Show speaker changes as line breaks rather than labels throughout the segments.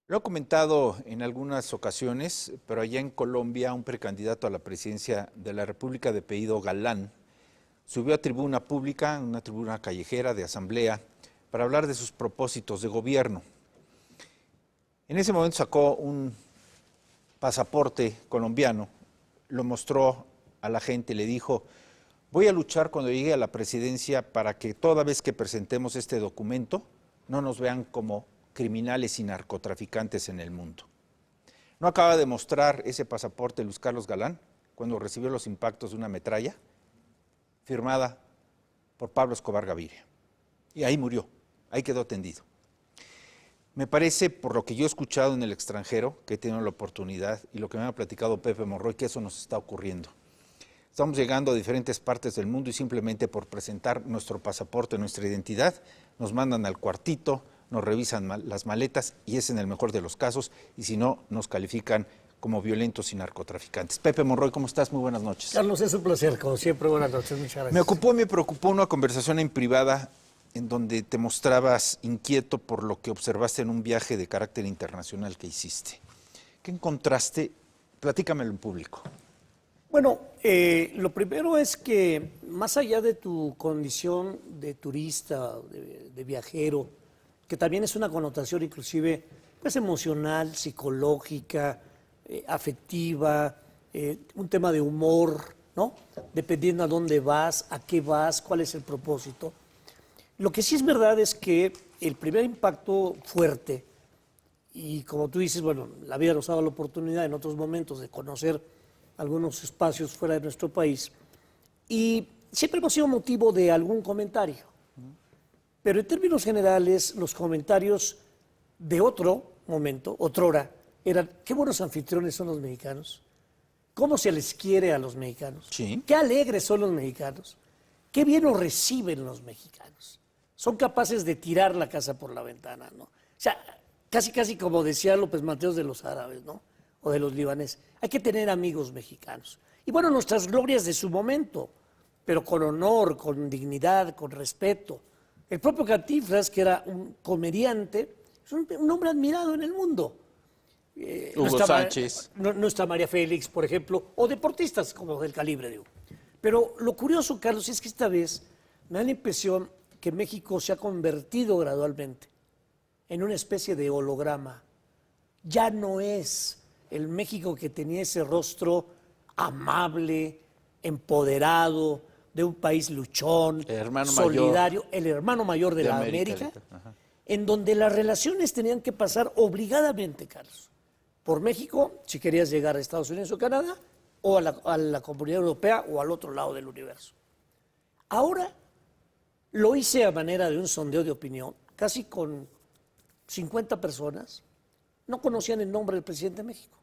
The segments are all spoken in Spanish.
Lo he comentado en algunas ocasiones, pero allá en Colombia un precandidato a la presidencia de la República de apellido Galán subió a tribuna pública, una tribuna callejera de asamblea, para hablar de sus propósitos de gobierno. En ese momento sacó un pasaporte colombiano, lo mostró a la gente y le dijo: voy a luchar cuando llegue a la presidencia para que toda vez que presentemos este documento no nos vean como criminales y narcotraficantes en el mundo. ¿No acaba de mostrar ese pasaporte Luis Carlos Galán cuando recibió los impactos de una metralla firmada por Pablo Escobar Gaviria? Y ahí murió, ahí quedó tendido. Me parece, por lo que yo he escuchado en el extranjero, que he tenido la oportunidad, y lo que me ha platicado Pepe Monroy, que eso nos está ocurriendo. Estamos llegando a diferentes partes del mundo y simplemente por presentar nuestro pasaporte, nuestra identidad, nos mandan al cuartito, nos revisan las maletas y es en el mejor de los casos, y si no, nos califican como violentos y narcotraficantes. Pepe Monroy, ¿cómo estás? Muy buenas noches.
Carlos, es un placer, como siempre, buenas noches, muchas gracias.
Me preocupó una conversación en privada en donde te mostrabas inquieto por lo que observaste en un viaje de carácter internacional que hiciste. ¿Qué encontraste? Platícamelo en público.
Bueno, lo primero es que más allá de tu condición de turista, de viajero, que también es una connotación inclusive pues emocional, psicológica, afectiva, un tema de humor, ¿no? Dependiendo a dónde vas, a qué vas, cuál es el propósito. Lo que sí es verdad es que el primer impacto fuerte, y como tú dices, bueno, la vida nos ha dado la oportunidad en otros momentos de conocer algunos espacios fuera de nuestro país, y siempre hemos sido motivo de algún comentario. Pero en términos generales, los comentarios de otro momento, otrora, eran: qué buenos anfitriones son los mexicanos, cómo se les quiere a los mexicanos,
Sí.
qué alegres son los mexicanos, qué bien los reciben los mexicanos. Son capaces de tirar la casa por la ventana, ¿no? O sea, casi como decía López Mateos de los árabes, ¿no? O de los libaneses. Hay que tener amigos mexicanos. Y bueno, nuestras glorias de su momento, pero con honor, con dignidad, con respeto. El propio Cantinflas, que era un comediante, es un hombre admirado en el mundo.
Hugo Sánchez.
No está María Félix, por ejemplo, o deportistas como del calibre de Hugo. Pero lo curioso, Carlos, es que esta vez me da la impresión que México se ha convertido gradualmente en una especie de holograma. Ya no es el México que tenía ese rostro amable, empoderado, de un país luchón, solidario, el hermano mayor de la América, en donde las relaciones tenían que pasar obligadamente, Carlos, por México, si querías llegar a Estados Unidos o Canadá, o a la Comunidad Europea o al otro lado del universo. Ahora lo hice a manera de un sondeo de opinión, casi con 50 personas, no conocían el nombre del presidente de México.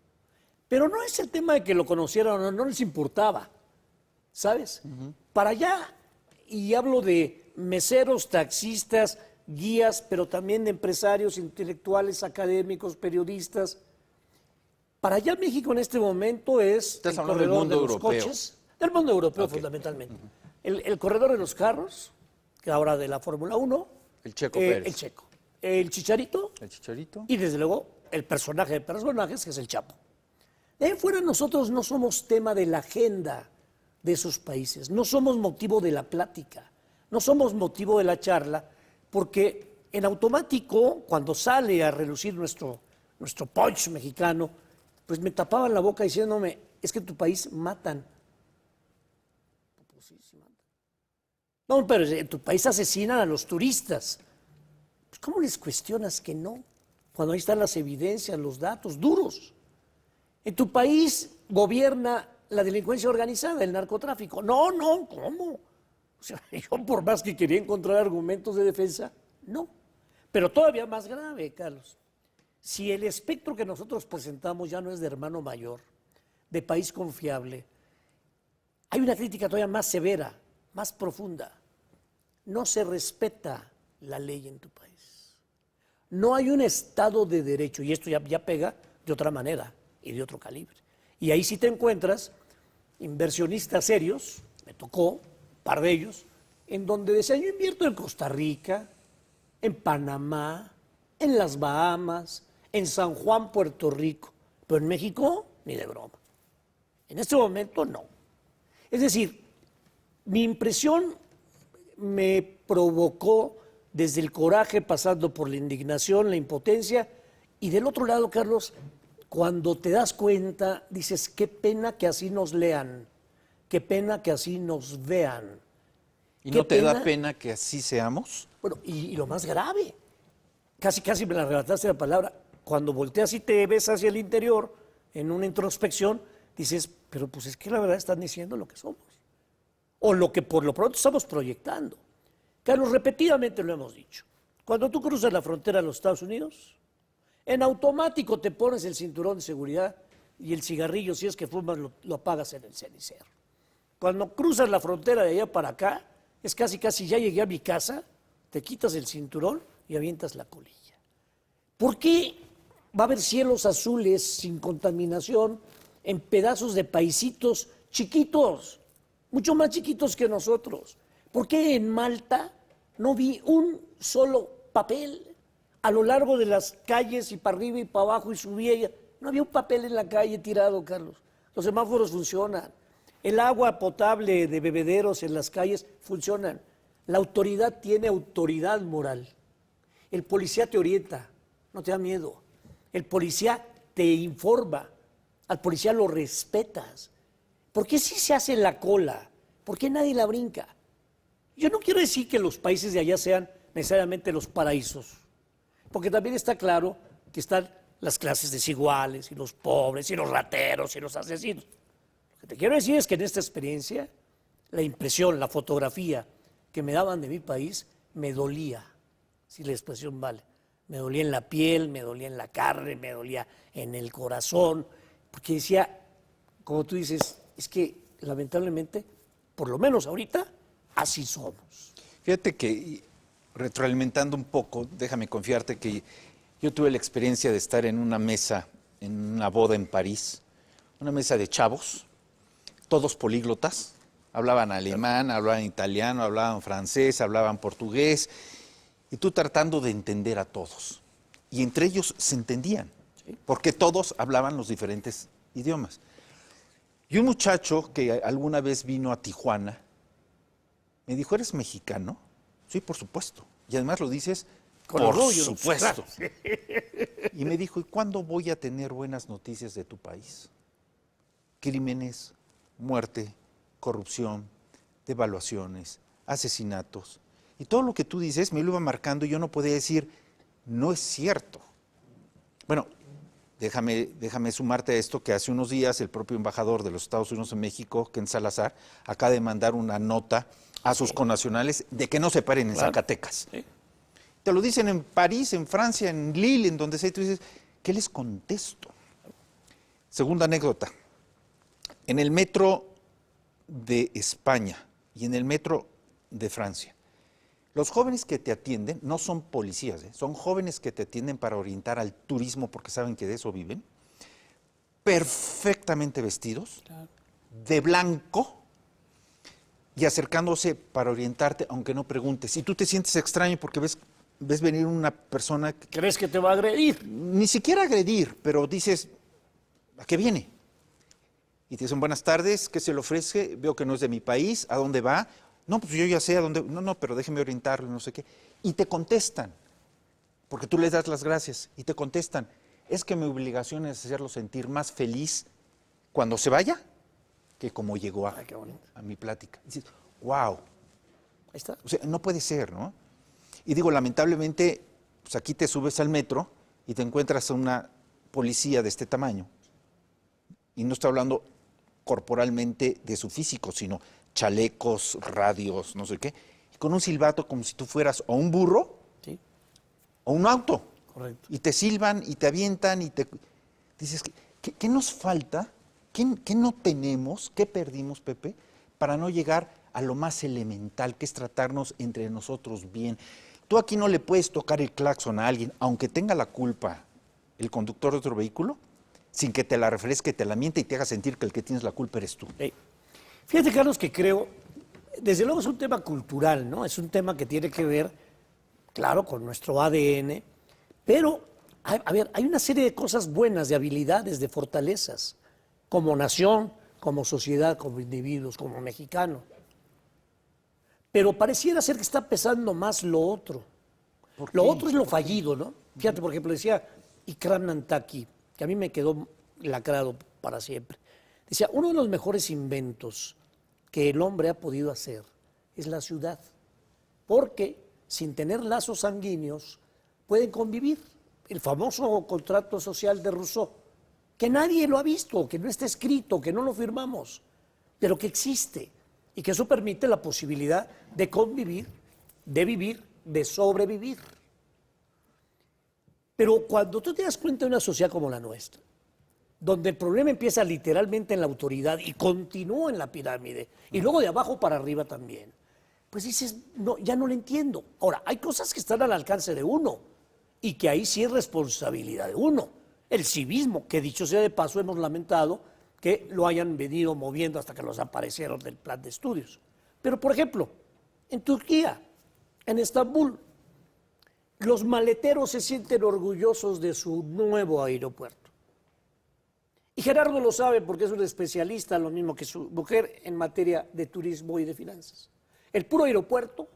Pero no es el tema de que lo conocieran o no, no les importaba, ¿sabes? Para allá, y hablo de meseros, taxistas, guías, pero también de empresarios, intelectuales, académicos, periodistas. Para allá México en este momento es
Estás
el
hablando del
corredor
mundo
de los
europeo.
coches, del mundo europeo
Okay.
fundamentalmente. El corredor de los carros, que ahora de la Fórmula 1.
El Checo Pérez.
El Checo. El Chicharito.
El Chicharito.
Y desde luego el personaje de personajes, que es el Chapo. De ahí fuera, nosotros no somos tema de la agenda de esos países, no somos motivo de la plática, no somos motivo de la charla, porque en automático, cuando sale a relucir nuestro punch mexicano, pues me tapaban la boca diciéndome: es que en tu país matan. Pues sí, sí matan. No, pero en tu país asesinan a los turistas. Pues ¿cómo les cuestionas que no? Cuando ahí están las evidencias, los datos duros. En tu país gobierna la delincuencia organizada, el narcotráfico. No, ¿cómo? O sea, yo por más que quería encontrar argumentos de defensa, no. Pero todavía más grave, Carlos. Si el espectro que nosotros presentamos ya no es de hermano mayor, de país confiable, hay una crítica todavía más severa, más profunda. No se respeta la ley en tu país. No hay un Estado de Derecho, y esto ya pega de otra manera y de otro calibre. Y ahí sí te encuentras inversionistas serios, me tocó un par de ellos, en donde decían: yo invierto en Costa Rica, en Panamá, en las Bahamas, en San Juan, Puerto Rico, pero en México ni de broma. En este momento no. Es decir, mi impresión me provocó desde el coraje, pasando por la indignación, la impotencia, y del otro lado, Carlos, cuando te das cuenta, dices, qué pena que así nos lean, qué pena que así nos vean.
¿Y no te da pena que así seamos?
Bueno, y lo más grave, casi me la arrebataste la palabra, cuando volteas y te ves hacia el interior, en una introspección, dices, pero pues es que la verdad están diciendo lo que somos, o lo que por lo pronto estamos proyectando. Carlos, repetidamente lo hemos dicho, cuando tú cruzas la frontera de los Estados Unidos, en automático te pones el cinturón de seguridad y el cigarrillo, si es que fumas, lo apagas en el cenicero. Cuando cruzas la frontera de allá para acá, es casi ya llegué a mi casa, te quitas el cinturón y avientas la colilla. ¿Por qué va a haber cielos azules sin contaminación en pedazos de paisitos chiquitos, mucho más chiquitos que nosotros? ¿Por qué en Malta no vi un solo papel a lo largo de las calles y para arriba y para abajo y subía? No había un papel en la calle tirado, Carlos. Los semáforos funcionan. El agua potable de bebederos en las calles funcionan. La autoridad tiene autoridad moral. El policía te orienta, no te da miedo. El policía te informa. Al policía lo respetas. ¿Por qué sí se hace la cola? ¿Por qué nadie la brinca? Yo no quiero decir que los países de allá sean necesariamente los paraísos, porque también está claro que están las clases desiguales y los pobres y los rateros y los asesinos. Lo que te quiero decir es que en esta experiencia, la impresión, la fotografía que me daban de mi país me dolía, si la expresión vale. Me dolía en la piel, me dolía en la carne, me dolía en el corazón, porque decía, como tú dices, es que lamentablemente, por lo menos ahorita, así somos.
Fíjate que, retroalimentando un poco, déjame confiarte que yo tuve la experiencia de estar en una mesa, en una boda en París, una mesa de chavos, todos políglotas, hablaban alemán, hablaban italiano, hablaban francés, hablaban portugués, y tú tratando de entender a todos. Y entre ellos se entendían, porque todos hablaban los diferentes idiomas. Y un muchacho que alguna vez vino a Tijuana, me dijo, ¿eres mexicano? Sí, por supuesto. Y además lo dices,
con
por
orgullo,
supuesto. Y me dijo, ¿y cuándo voy a tener buenas noticias de tu país? Crímenes, muerte, corrupción, devaluaciones, asesinatos. Y todo lo que tú dices me lo iba marcando y yo no podía decir, no es cierto. Bueno, déjame sumarte a esto que hace unos días el propio embajador de los Estados Unidos en México, Ken Salazar, acaba de mandar una nota a sus connacionales de que no se paren en Zacatecas. Sí. Te lo dicen en París, en Francia, en Lille, en donde sea, y tú dices, ¿qué les contesto? Segunda anécdota. En el metro de España y en el metro de Francia, los jóvenes que te atienden no son policías, son jóvenes que te atienden para orientar al turismo porque saben que de eso viven, perfectamente vestidos, claro, de blanco, y acercándose para orientarte, aunque no preguntes. Y tú te sientes extraño porque ves venir una persona...
¿Crees que te va a agredir?
Ni siquiera agredir, pero dices, ¿a qué viene? Y te dicen, buenas tardes, ¿qué se le ofrece? Veo que no es de mi país, ¿a dónde va? No, pues yo ya sé a dónde... No, pero déjeme orientarlo, no sé qué. Y te contestan, porque tú les das las gracias, y te contestan, es que mi obligación es hacerlo sentir más feliz cuando se vaya que como llegó a mi plática. Y dices, wow. Ahí
está.
O sea, no puede ser, ¿no? Y digo, lamentablemente, pues aquí te subes al metro y te encuentras a una policía de este tamaño. Y no estoy hablando corporalmente de su físico, sino chalecos, radios, no sé qué, y con un silbato como si tú fueras o un burro, ¿sí?, o un auto.
Correcto.
Y te silban y te avientan y te... Dices, ¿qué nos falta? ¿Qué no tenemos? ¿Qué perdimos, Pepe? Para no llegar a lo más elemental, que es tratarnos entre nosotros bien. Tú aquí no le puedes tocar el claxon a alguien, aunque tenga la culpa el conductor de otro vehículo, sin que te la refresque, te la miente y te haga sentir que el que tienes la culpa eres tú.
Fíjate, Carlos, que creo, desde luego es un tema cultural, ¿no? Es un tema que tiene que ver, claro, con nuestro ADN, pero A ver, hay una serie de cosas buenas, de habilidades, de fortalezas, como nación, como sociedad, como individuos, como mexicanos. Pero pareciera ser que está pesando más lo otro. Lo otro es lo fallido, ¿no? Fíjate, por ejemplo, decía Ikram Nantaki, que a mí me quedó lacrado para siempre. Decía, uno de los mejores inventos que el hombre ha podido hacer es la ciudad, porque sin tener lazos sanguíneos pueden convivir. El famoso contrato social de Rousseau, que nadie lo ha visto, que no está escrito, que no lo firmamos, pero que existe y que eso permite la posibilidad de convivir, de vivir, de sobrevivir. Pero cuando tú te das cuenta de una sociedad como la nuestra, donde el problema empieza literalmente en la autoridad y continúa en la pirámide, y luego de abajo para arriba también, pues dices, no, ya no lo entiendo. Ahora, hay cosas que están al alcance de uno, y que ahí sí es responsabilidad de uno. El civismo, que dicho sea de paso, hemos lamentado que lo hayan venido moviendo hasta que los aparecieron del plan de estudios. Pero, por ejemplo, en Turquía, en Estambul, los maleteros se sienten orgullosos de su nuevo aeropuerto. Y Gerardo lo sabe porque es un especialista, lo mismo que su mujer, en materia de turismo y de finanzas. El puro aeropuerto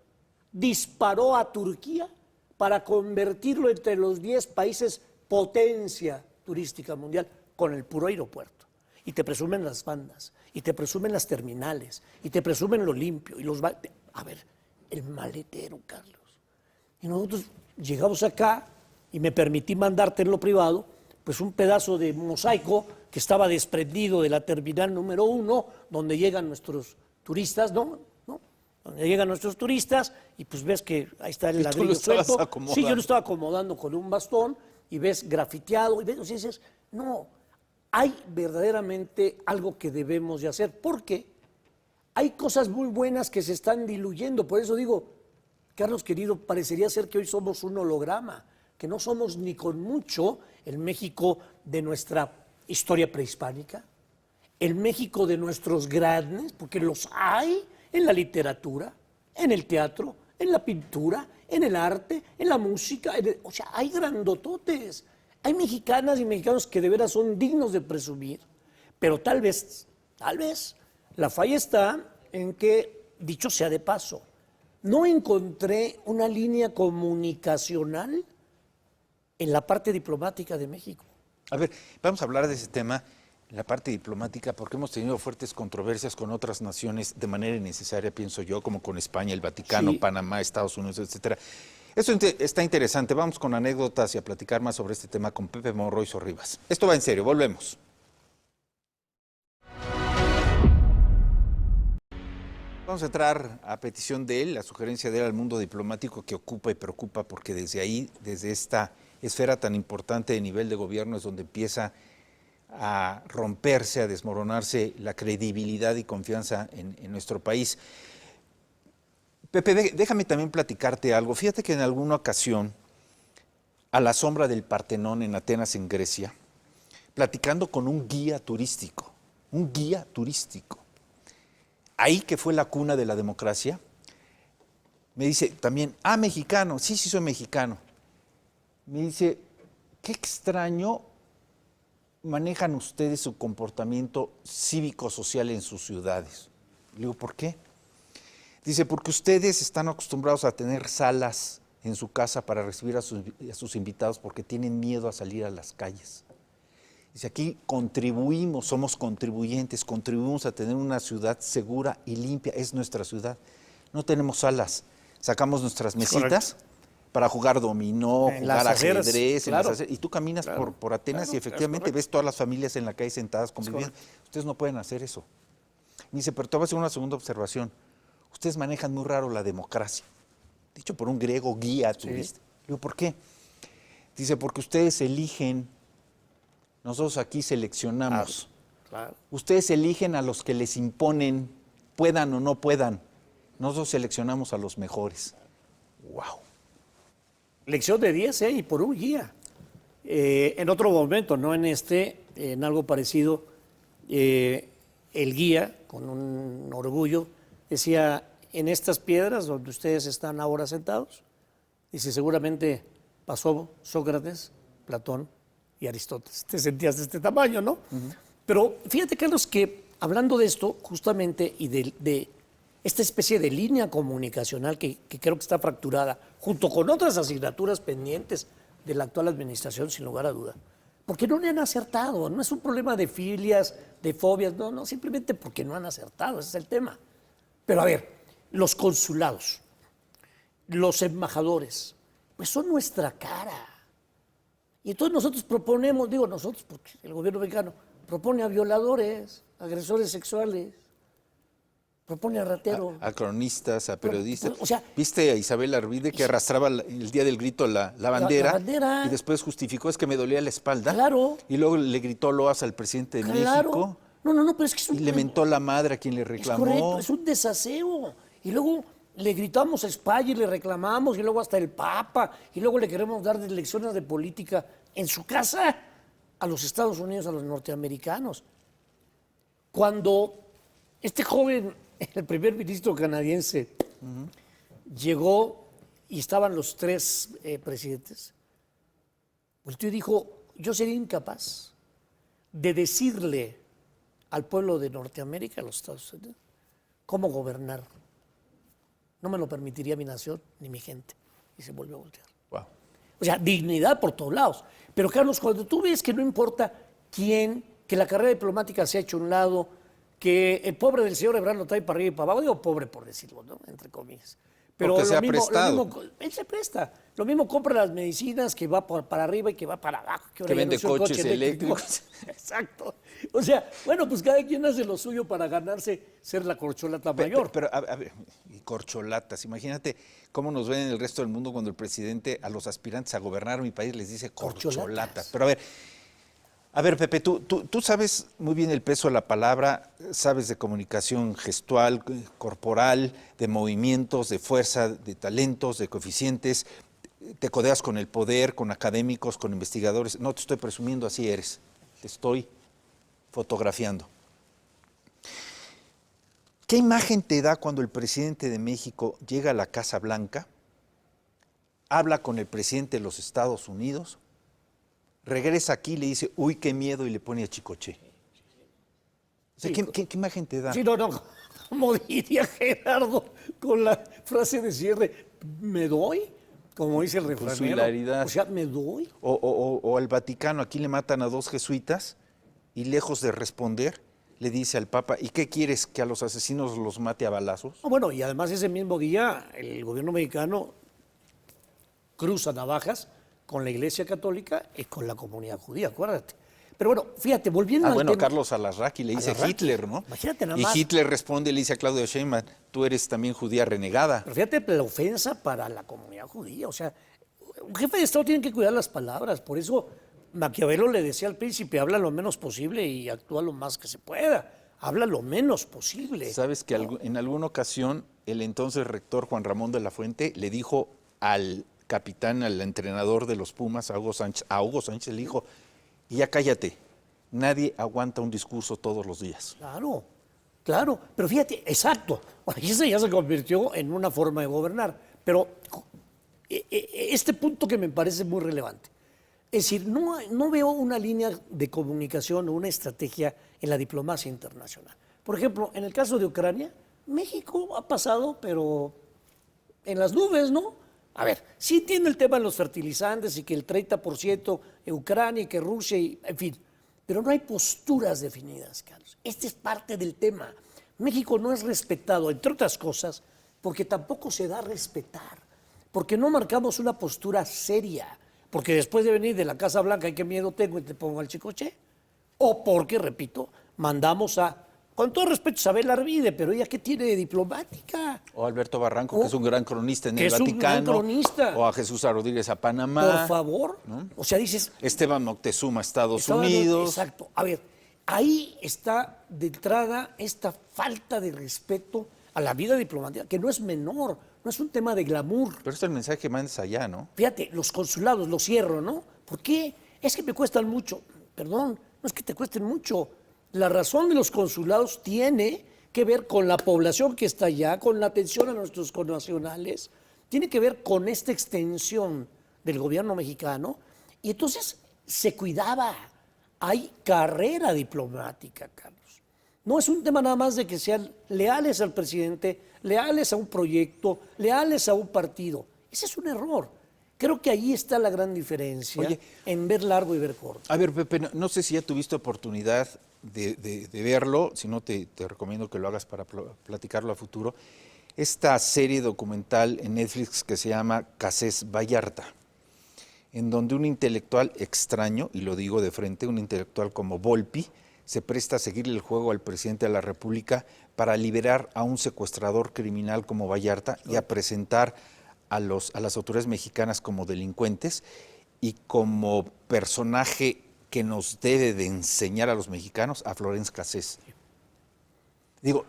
disparó a Turquía para convertirlo entre los 10 países potencia turística mundial con el puro aeropuerto. Y te presumen las bandas, y te presumen las terminales, y te presumen lo limpio. A ver, el maletero, Carlos. Y nosotros llegamos acá y me permití mandarte en lo privado, pues un pedazo de mosaico que estaba desprendido de la terminal número 1, donde llegan nuestros turistas, ¿no? Donde llegan nuestros turistas y pues ves que ahí está el ladrillo suelto. Sí, yo lo estaba acomodando con un bastón y ves grafiteado y dices, no, hay verdaderamente algo que debemos de hacer porque hay cosas muy buenas que se están diluyendo. Por eso digo, Carlos querido, parecería ser que hoy somos un holograma, que no somos ni con mucho el México de nuestra historia prehispánica, el México de nuestros grandes, porque los hay en la literatura, en el teatro, en la pintura, en el arte, en la música, o sea, hay grandototes. Hay mexicanas y mexicanos que de veras son dignos de presumir, pero tal vez, la falla está en que, dicho sea de paso, no encontré una línea comunicacional en la parte diplomática de México.
A ver, vamos a hablar de ese tema, la parte diplomática, porque hemos tenido fuertes controversias con otras naciones de manera innecesaria, pienso yo, como con España, el Vaticano, sí, Panamá, Estados Unidos, etcétera. Esto está interesante. Vamos con anécdotas y a platicar más sobre este tema con Pepe Monroy Sorribas. Esto va en serio, volvemos. Vamos a entrar a petición de él, a sugerencia de él al mundo diplomático que ocupa y preocupa, porque desde ahí, desde esta esfera tan importante de nivel de gobierno es donde empieza a romperse, a desmoronarse la credibilidad y confianza en nuestro país. Pepe, déjame también platicarte algo. Fíjate que en alguna ocasión, a la sombra del Partenón en Atenas, en Grecia, platicando con un guía turístico, ahí que fue la cuna de la democracia, me dice también, mexicano, sí, soy mexicano. Me dice, qué extraño manejan ustedes su comportamiento cívico-social en sus ciudades. Le digo, ¿por qué? Dice, porque ustedes están acostumbrados a tener salas en su casa para recibir a sus invitados porque tienen miedo a salir a las calles. Dice, aquí somos contribuyentes, contribuimos a tener una ciudad segura y limpia, es nuestra ciudad. No tenemos salas, sacamos nuestras mesitas para jugar dominó, jugar ajedrez, claro, y tú caminas por Atenas y efectivamente ves todas las familias en la calle sentadas conviviendo. Ustedes no pueden hacer eso. Me dice, pero te voy a hacer una segunda observación. Ustedes manejan muy raro la democracia, dicho por un griego guía turista. Le digo, ¿por qué? Dice, porque ustedes eligen, nosotros aquí seleccionamos. Claro. Ustedes eligen a los que les imponen, puedan o no puedan. Nosotros seleccionamos a los mejores. ¡Wow!
Lección de 10, y por un guía. En otro momento, no en este, en algo parecido, el guía, con un orgullo, decía, en estas piedras donde ustedes están ahora sentados, dice, seguramente pasó Sócrates Platón y Aristóteles. Te sentías de este tamaño, ¿no? Pero fíjate, Carlos, que hablando de esto, justamente, y de esta especie de línea comunicacional que creo que está fracturada, junto con otras asignaturas pendientes de la actual administración, sin lugar a duda, porque no le han acertado. No es un problema de filias, de fobias, no, simplemente porque no han acertado, ese es el tema. Pero a ver, los consulados, los embajadores, pues son nuestra cara. Y entonces nosotros proponemos, digo nosotros, porque el gobierno mexicano propone a violadores, agresores sexuales, propone a rateros.
A cronistas, a periodistas.
O sea,
¿viste a Isabel Arvide que arrastraba el día del grito la bandera?
La bandera.
Y después justificó, es que me dolía la espalda.
Claro.
Y luego le gritó loas al presidente de México.
No, pero es que es un...
Y le mentó la madre a quien le reclamó.
Es correcto, es un desaseo. Y luego le gritamos a España y le reclamamos, y luego hasta el Papa, y luego le queremos dar lecciones de política en su casa a los Estados Unidos, a los norteamericanos. Cuando este joven, el primer ministro canadiense, llegó y estaban los tres presidentes, volteó y dijo, yo sería incapaz de decirle al pueblo de Norteamérica, a los Estados Unidos, cómo gobernar. No me lo permitiría mi nación ni mi gente. Y se volvió a voltear.
Wow.
O sea, dignidad por todos lados. Pero Carlos, cuando tú ves que no importa quién, que la carrera diplomática se ha hecho a un lado, que el pobre del señor Ebrard lo trae para arriba y para abajo, digo pobre por decirlo, ¿no? Entre comillas. Pero
porque se ha prestado.
Él se presta. Lo mismo compra las medicinas que va para arriba y que va para abajo.
Que vende coches eléctricos.
Exacto. O sea, bueno, pues cada quien hace lo suyo para ganarse ser la corcholata mayor.
Pero a ver, y corcholatas, imagínate cómo nos ven en el resto del mundo cuando el presidente a los aspirantes a gobernar mi país les dice corcholatas. Pero a ver, Pepe, tú sabes muy bien el peso de la palabra, sabes de comunicación gestual, corporal, de movimientos, de fuerza, de talentos, de coeficientes, te codeas con el poder, con académicos, con investigadores. No te estoy presumiendo, así eres. Te estoy fotografiando. ¿Qué imagen te da cuando el presidente de México llega a la Casa Blanca, habla con el presidente de los Estados Unidos, regresa aquí y le dice, uy, qué miedo, y le pone a Chicoche? O sea, ¿qué imagen te da?
Sí, no, como diría Gerardo con la frase de cierre, ¿me doy? Como dice el refranero.
Su hilaridad.
O sea, ¿me doy?
O al Vaticano, aquí le matan a 2 jesuitas y lejos de responder, le dice al Papa, ¿y qué quieres, que a los asesinos los mate a balazos?
Bueno, y además ese mismo día el gobierno mexicano cruza navajas con la Iglesia Católica y con la comunidad judía, acuérdate. Pero bueno, fíjate, volviendo al tema...
Carlos Alarraqui le dice Hitler, ¿no?
Imagínate nada más.
Y Hitler responde, le dice a Claudio Sheinbaum, tú eres también judía renegada.
Pero fíjate la ofensa para la comunidad judía. O sea, un jefe de Estado tiene que cuidar las palabras. Por eso Maquiavelo le decía al príncipe, habla lo menos posible y actúa lo más que se pueda. Habla lo menos posible.
¿Sabes que en alguna ocasión el entonces rector Juan Ramón de la Fuente le dijo al capitán, al entrenador de los Pumas, a Hugo Sánchez, le dijo, y ya cállate, nadie aguanta un discurso todos los días.
Claro, pero fíjate, exacto, aquí ya se convirtió en una forma de gobernar, pero este punto que me parece muy relevante, es decir, no veo una línea de comunicación o una estrategia en la diplomacia internacional. Por ejemplo, en el caso de Ucrania, México ha pasado, pero en las nubes, ¿no? A ver, sí tiene el tema de los fertilizantes y que el 30% en Ucrania y que Rusia, en fin, pero no hay posturas definidas, Carlos. Este es parte del tema. México no es respetado, entre otras cosas, porque tampoco se da a respetar, porque no marcamos una postura seria, porque después de venir de la Casa Blanca, ¿qué miedo tengo y te pongo al Chicoche? O porque, repito, mandamos a, con todo respeto, Isabel Arvide, pero ella ¿qué tiene de diplomática?
O Alberto Barranco, que es un gran cronista en el Vaticano.
Un gran cronista.
O a Jesús Rodríguez a Panamá.
Por favor. ¿No? O sea, dices...
Esteban Moctezuma, Estados Unidos.
Exacto. A ver, ahí está de entrada esta falta de respeto a la vida diplomática, que no es menor, no es un tema de glamour.
Pero es el mensaje que mandas allá, ¿no?
Fíjate, los consulados, los cierro, ¿no? ¿Por qué? Es que me cuestan mucho. Perdón, no es que te cuesten mucho. La razón de los consulados tiene que ver con la población que está allá, con la atención a nuestros connacionales, tiene que ver con esta extensión del gobierno mexicano Y entonces se cuidaba. Hay carrera diplomática, Carlos. No es un tema nada más de que sean leales al presidente, leales a un proyecto, leales a un partido. Ese es un error. Creo que ahí está la gran diferencia. Oye, en ver largo y ver corto.
A ver, Pepe, no sé si ya tuviste oportunidad de verlo, si no te recomiendo que lo hagas para platicarlo a futuro. Esta serie documental en Netflix que se llama Cassés Vallarta, en donde un intelectual extraño, y lo digo de frente, un intelectual como Volpi, se presta a seguirle el juego al presidente de la República para liberar a un secuestrador criminal como Vallarta y a presentar a las autoridades mexicanas como delincuentes y como personaje que nos debe de enseñar a los mexicanos a Florence Cassés. Digo,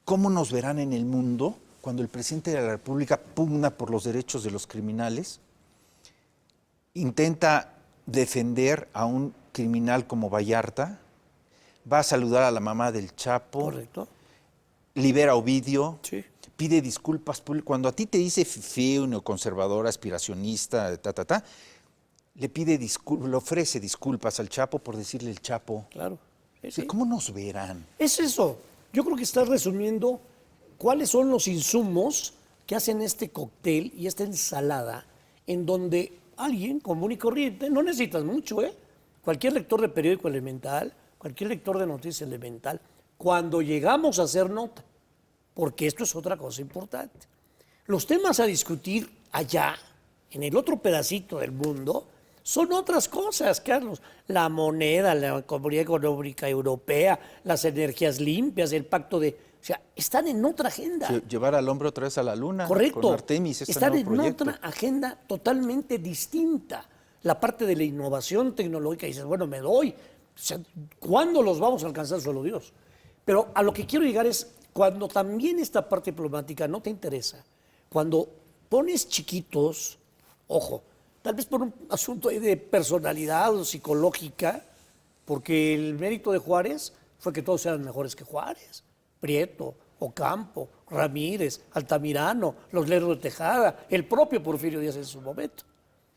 ¿cómo nos verán en el mundo cuando el presidente de la República pugna por los derechos de los criminales, intenta defender a un criminal como Vallarta, va a saludar a la mamá del Chapo,
correcto,
libera a Ovidio,
sí,
pide disculpas públicas? Cuando a ti te dice feo, neoconservador, aspiracionista, le ofrece disculpas al Chapo por decirle el Chapo.
claro.
Sí. ¿Cómo nos verán?
Es eso. Yo creo que estás resumiendo cuáles son los insumos que hacen este cóctel y esta ensalada en donde alguien común y corriente, no necesitas mucho, cualquier lector de periódico elemental, cualquier lector de noticias elemental, cuando llegamos a hacer nota, porque esto es otra cosa importante. Los temas a discutir allá, en el otro pedacito del mundo, son otras cosas, Carlos. La moneda, la Comunidad Económica Europea, las energías limpias, el pacto de... O sea, están en otra agenda.
Llevar al hombre otra vez a la luna.
Correcto.
Con Artemis,
están en
proyecto.
Otra agenda totalmente distinta. La parte de la innovación tecnológica, y dices, bueno, me doy. O sea, ¿cuándo los vamos a alcanzar? Solo Dios. Pero a lo que quiero llegar es, cuando también esta parte diplomática no te interesa, cuando pones chiquitos, ojo, tal vez por un asunto ahí de personalidad o psicológica, porque el mérito de Juárez fue que todos eran mejores que Juárez. Prieto, Ocampo, Ramírez, Altamirano, los Lerdos de Tejada, el propio Porfirio Díaz en su momento.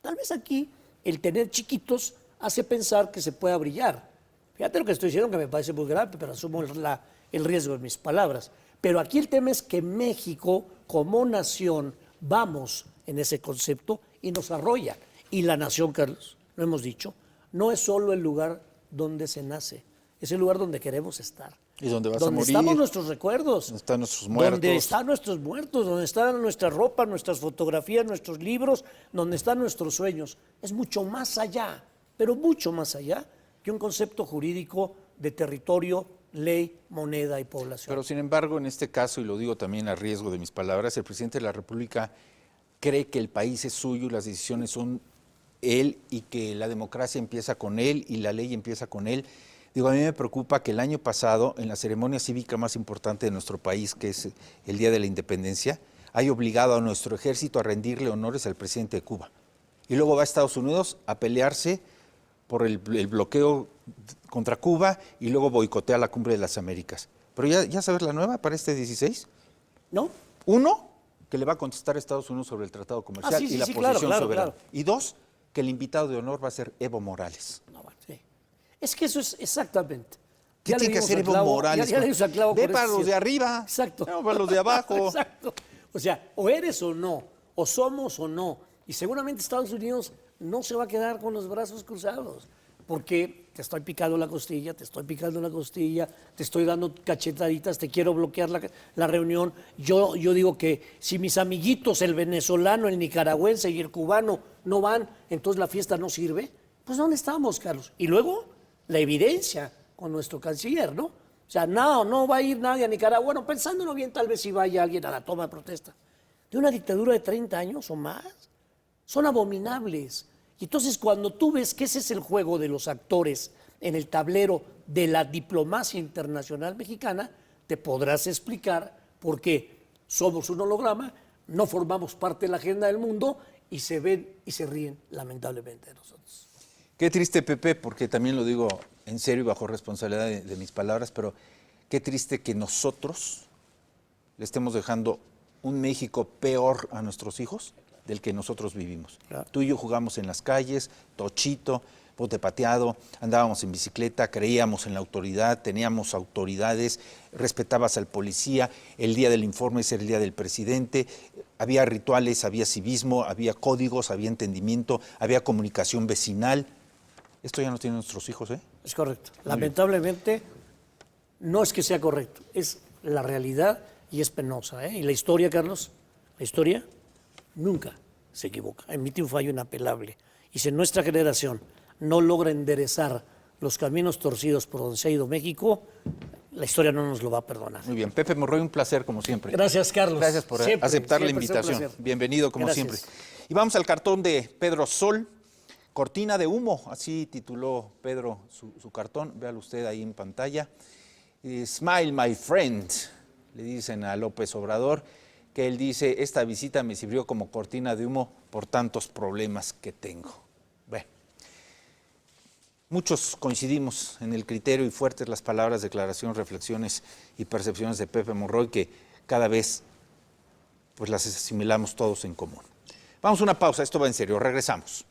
Tal vez aquí el tener chiquitos hace pensar que se pueda brillar. Fíjate lo que estoy diciendo, que me parece muy grave, pero asumo el riesgo de mis palabras. Pero aquí el tema es que México, como nación, vamos en ese concepto y nos arrolla. Y la nación, Carlos, lo hemos dicho, no es solo el lugar donde se nace, es el lugar donde queremos estar.
Y donde vas a morir.
Donde estamos nuestros recuerdos.
Donde están nuestros muertos.
Donde están nuestros muertos, donde está nuestra ropa, nuestras fotografías, nuestros libros, donde están nuestros sueños. Es mucho más allá, pero mucho más allá que un concepto jurídico de territorio, ley, moneda y población.
Pero sin embargo, en este caso, y lo digo también a riesgo de mis palabras, el presidente de la República cree que el país es suyo y las decisiones son él y que la democracia empieza con él y la ley empieza con él. Digo, a mí me preocupa que el año pasado, en la ceremonia cívica más importante de nuestro país, que es el Día de la Independencia, haya obligado a nuestro ejército a rendirle honores al presidente de Cuba. Y luego va a Estados Unidos a pelearse por el bloqueo contra Cuba y luego boicotea la Cumbre de las Américas. Pero ya sabes la nueva para este 16.
¿No?
Uno, que le va a contestar a Estados Unidos sobre el tratado comercial y la posición soberana.
Claro.
Y dos, que el invitado de honor va a ser Evo Morales.
No, sí. Es que eso es exactamente.
¿Qué tiene que hacer Evo Morales?
Ya le dimos al clavo.
Ve para los de arriba.
Exacto.
No, para los de abajo.
Exacto. O sea, o eres o no, o somos o no. Y seguramente Estados Unidos no se va a quedar con los brazos cruzados, porque te estoy picando la costilla, te estoy dando cachetaditas, te quiero bloquear la reunión. Yo digo que si mis amiguitos, el venezolano, el nicaragüense y el cubano no van, entonces la fiesta no sirve. Pues ¿dónde estamos, Carlos? Y luego la evidencia con nuestro canciller, ¿no? O sea, no va a ir nadie a Nicaragua. Bueno, pensándolo bien, tal vez si vaya alguien a la toma de protesta. De una dictadura de 30 años o más. Son abominables. Y entonces cuando tú ves que ese es el juego de los actores en el tablero de la diplomacia internacional mexicana, te podrás explicar por qué somos un holograma, no formamos parte de la agenda del mundo y se ven y se ríen lamentablemente de nosotros.
Qué triste, Pepe, porque también lo digo en serio y bajo responsabilidad de mis palabras, pero qué triste que nosotros le estemos dejando un México peor a nuestros hijos del que nosotros vivimos.
Claro.
Tú y yo jugamos en las calles, tochito, bote pateado, andábamos en bicicleta, creíamos en la autoridad, teníamos autoridades, respetabas al policía, el día del informe era el día del presidente, había rituales, había civismo, había códigos, había entendimiento, había comunicación vecinal. Esto ya no tienen nuestros hijos, ¿eh?
Es correcto. Lamentablemente, no es que sea correcto, es la realidad y es penosa, ¿eh? Y la historia, Carlos, la historia nunca se equivoca, emite un fallo inapelable. Y si nuestra generación no logra enderezar los caminos torcidos por donde se ha ido México, la historia no nos lo va a perdonar.
Muy bien. Pepe Monroy, un placer como siempre.
Gracias, Carlos.
Gracias por
Siempre,
aceptar la
siempre es un
invitación.
placer.
Bienvenido como
Gracias.
siempre. Y vamos al cartón de Pedro Sol, Cortina de humo, así tituló Pedro su cartón. Véalo usted ahí en pantalla. Smile, my friend, le dicen a López Obrador, que él dice, esta visita me sirvió como cortina de humo por tantos problemas que tengo. Bueno, muchos coincidimos en el criterio y fuertes las palabras, declaraciones, reflexiones y percepciones de Pepe Monroy, que cada vez pues las asimilamos todos en común. Vamos a una pausa, esto va en serio, regresamos.